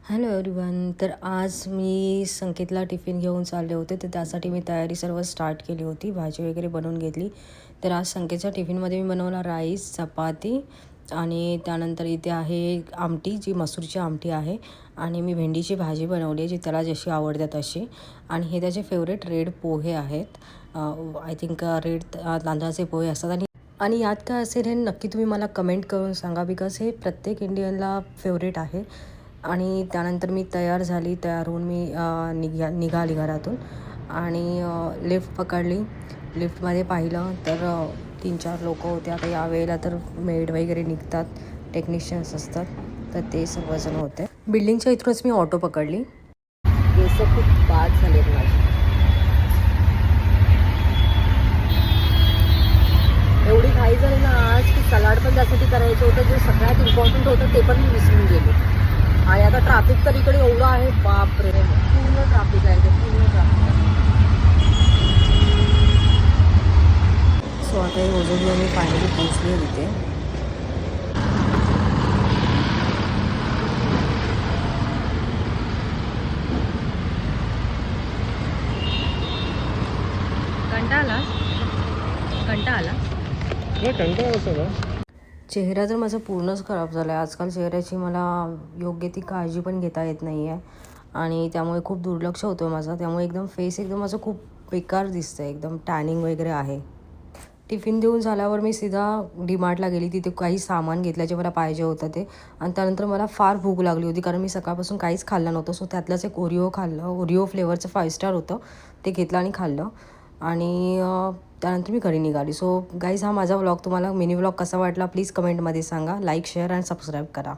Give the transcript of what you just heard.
Hello everyone. तर आज मी संकेतला tiffin घेऊन चालले होते, तर त्यासाठी मी तयारी सर्व स्टार्ट केली होती. भाजी वगैरे बनवून घेतली. तर आज संकेतच्या टिफिनमध्ये मी बनवला राईस, चपाती आणि त्यानंतर इथे आहे आमटी, जी मसूरची आमटी आहे. आणि मी भेंडीची भाजी बनवली आहे, जी त्याला जशी आवडते तशी. आणि हे त्याचे फेवरेट रेड पोहे आहेत. आय थिंक रेड तांदळाचे पोहे असतात. आणि यात काय असेल हे नक्की तुम्ही मला कमेंट करून सांगा, बिकॉज हे प्रत्येक इंडियनला फेवरेट आहे. आणि त्यानंतर मी तयार झाली. तयार होऊन मी निघाली घरातून आणि लिफ्ट पकडली. लिफ्टमध्ये पाहिलं तर 3-4 लोकं होते. आता यावेळेला तर मेड वगैरे निघतात, टेक्निशियन्स असतात, तर ते सर्वजण होते. बिल्डिंगच्या इथूनच मी ऑटो पकडली. केस खूप बाद झालेत माझे. एवढी घाई झाली ना आज की सलाड पण त्यासाठी करायचं होतं, जे सगळ्यात इम्पॉर्टंट होतं ते पण मी विसरून गेले. आणि आता ट्रॅफिक तर इकडे एवढं आहे, बापरे, पूर्ण ट्रॅफिक आहे, पूर्ण ट्रॅफिक आहे. सो आता ओझरला मी फायनली पोचले तिथे. कंटाळा आला. चेहरा तर माझा पूर्णच खराब झाला आहे. आजकाल चेहऱ्याची मला योग्य ती काळजी पण घेता येत नाही आहे आणि त्यामुळे खूप दुर्लक्ष होतं आहे माझं. त्यामुळे एकदम फेस एकदम माझं खूप बेकार दिसतं आहे, एकदम टॅनिंग वगैरे आहे. टिफिन देऊन झाल्यावर मी सीधा डीमार्टला गेली. तिथे काही सामान घेतलं जे मला पाहिजे होतं ते. आणि त्यानंतर मला फार भूक लागली होती, कारण मी सकाळपासून काहीच खाल्लं नव्हतं. सो त्यातलंच एक ओरिओ खाल्लं. ओरिओ फ्लेवरचं 5 स्टार होतं, ते घेतलं आणि खाल्लं. आणि त्यानंतर मी घरी निघाली. सो गाईज, हा माझा व्लॉग तुम्हाला मिनी व्लॉग कसा वाटला प्लीज कमेंटमध्ये सांगा. लाईक, शेअर आणि सबस्क्राईब करा.